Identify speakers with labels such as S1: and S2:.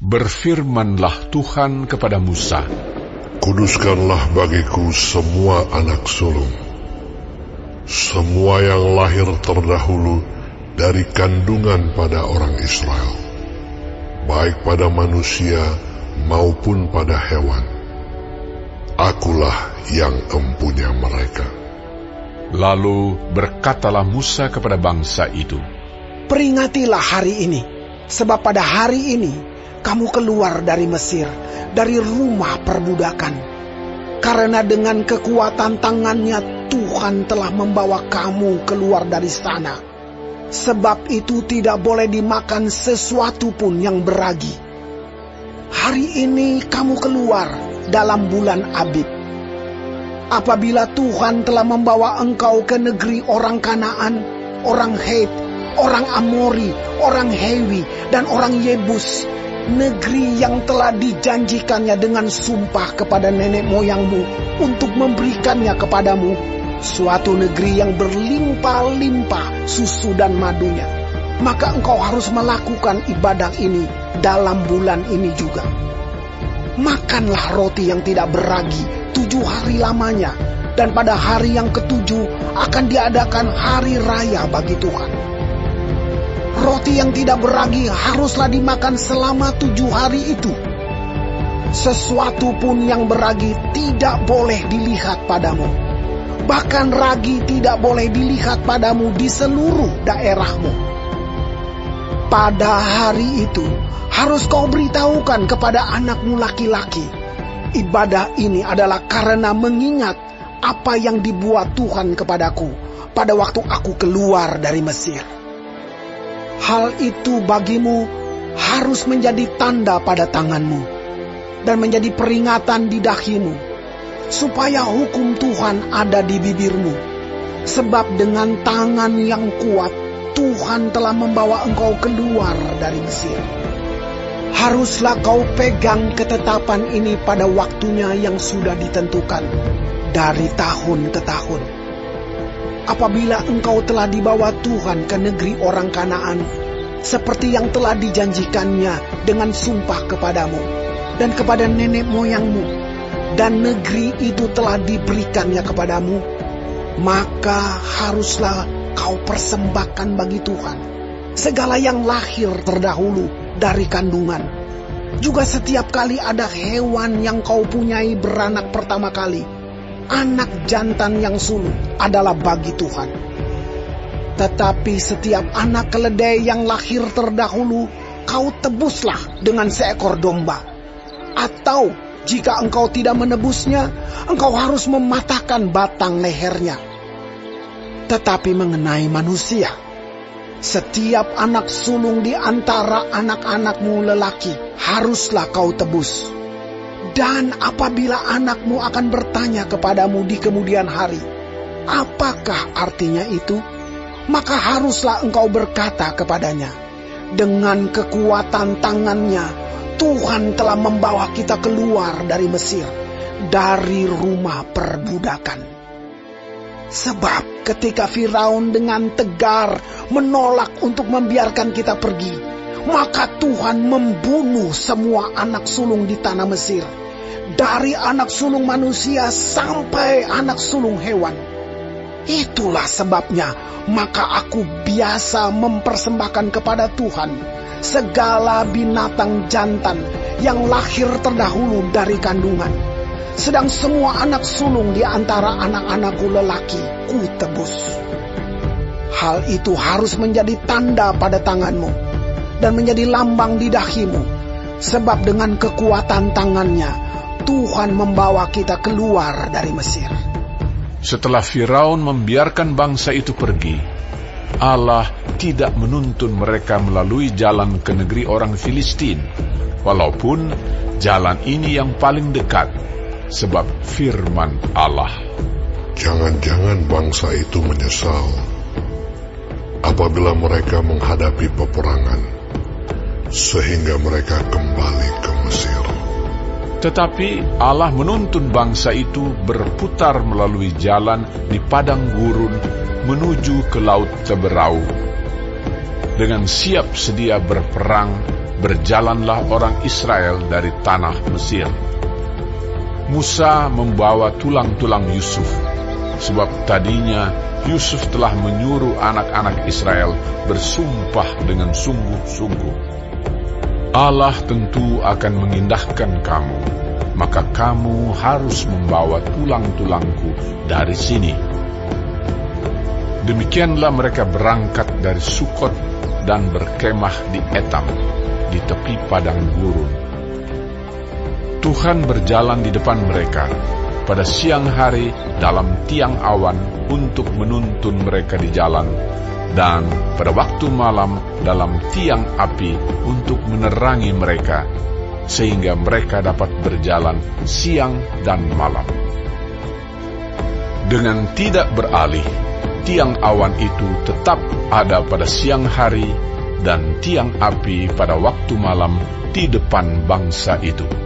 S1: Berfirmanlah Tuhan kepada Musa,
S2: Kuduskanlah bagiku semua anak sulung, semua yang lahir terdahulu dari kandungan pada orang Israel, baik pada manusia maupun pada hewan. Akulah yang empunya mereka.
S1: Lalu berkatalah Musa kepada bangsa itu,
S3: Peringatilah hari ini, sebab pada hari ini kamu keluar dari Mesir, dari rumah perbudakan. Karena dengan kekuatan tangannya Tuhan telah membawa kamu keluar dari sana. Sebab itu tidak boleh dimakan sesuatu pun yang beragi. Hari ini kamu keluar dalam bulan Abib. Apabila Tuhan telah membawa engkau ke negeri orang Kanaan, orang Het, orang Amori, orang Hewi, dan orang Yebus, negeri yang telah dijanjikannya dengan sumpah kepada nenek moyangmu untuk memberikannya kepadamu, suatu negeri yang berlimpah-limpah susu dan madunya. Maka engkau harus melakukan ibadah ini dalam bulan ini juga. Makanlah roti yang tidak beragi 7 hari lamanya, dan pada hari yang ke-7 akan diadakan hari raya bagi Tuhan. Roti yang tidak beragi haruslah dimakan selama 7 hari itu. Sesuatu pun yang beragi tidak boleh dilihat padamu. Bahkan ragi tidak boleh dilihat padamu di seluruh daerahmu. Pada hari itu harus kau beritahukan kepada anakmu laki-laki. Ibadah ini adalah karena mengingat apa yang dibuat Tuhan kepadaku pada waktu aku keluar dari Mesir. Hal itu bagimu harus menjadi tanda pada tanganmu dan menjadi peringatan di dahimu, supaya hukum Tuhan ada di bibirmu. Sebab dengan tangan yang kuat Tuhan telah membawa engkau keluar dari Mesir. Haruslah kau pegang ketetapan ini pada waktunya yang sudah ditentukan dari tahun ke tahun. Apabila engkau telah dibawa Tuhan ke negeri orang Kanaan, seperti yang telah dijanjikannya dengan sumpah kepadamu dan kepada nenek moyangmu, dan negeri itu telah diberikannya kepadamu, maka haruslah kau persembahkan bagi Tuhan segala yang lahir terdahulu dari kandungan. Juga setiap kali ada hewan yang kau punyai beranak pertama kali, anak jantan yang sulung adalah bagi Tuhan. Tetapi setiap anak keledai yang lahir terdahulu kau tebuslah dengan seekor domba. Atau jika engkau tidak menebusnya, engkau harus mematahkan batang lehernya. Tetapi mengenai manusia, setiap anak sulung di antara anak-anakmu lelaki haruslah kau tebus. Dan apabila anakmu akan bertanya kepadamu di kemudian hari, apakah artinya itu? Maka haruslah engkau berkata kepadanya, dengan kekuatan tangannya Tuhan telah membawa kita keluar dari Mesir, dari rumah perbudakan. Sebab ketika Firaun dengan tegar menolak untuk membiarkan kita pergi, maka Tuhan membunuh semua anak sulung di tanah Mesir, dari anak sulung manusia sampai anak sulung hewan. Itulah sebabnya maka aku biasa mempersembahkan kepada Tuhan segala binatang jantan yang lahir terdahulu dari kandungan. Sedang semua anak sulung di antara anak-anakku lelaki ku tebus. Hal itu harus menjadi tanda pada tanganmu dan menjadi lambang di dahimu, sebab dengan kekuatan tangannya Tuhan membawa kita keluar dari Mesir.
S1: Setelah Firaun membiarkan bangsa itu pergi, Allah tidak menuntun mereka melalui jalan ke negeri orang Filistin, walaupun jalan ini yang paling dekat, sebab firman Allah,
S2: Jangan-jangan bangsa itu menyesal apabila mereka menghadapi peperangan, sehingga mereka kembali ke Mesir.
S1: Tetapi Allah menuntun bangsa itu berputar melalui jalan di padang gurun menuju ke Laut Teberau, dengan siap sedia berperang berjalanlah orang Israel dari tanah Mesir. Musa membawa tulang-tulang Yusuf, sebab tadinya Yusuf telah menyuruh anak-anak Israel bersumpah dengan sungguh-sungguh. Allah tentu akan mengindahkan kamu, maka kamu harus membawa tulang-tulangku dari sini. Demikianlah mereka berangkat dari Sukot dan berkemah di Etam, di tepi padang gurun. Tuhan berjalan di depan mereka pada siang hari dalam tiang awan untuk menuntun mereka di jalan, dan pada waktu malam dalam tiang api untuk menerangi mereka, sehingga mereka dapat berjalan siang dan malam. Dengan tidak beralih, tiang awan itu tetap ada pada siang hari dan tiang api pada waktu malam di depan bangsa itu.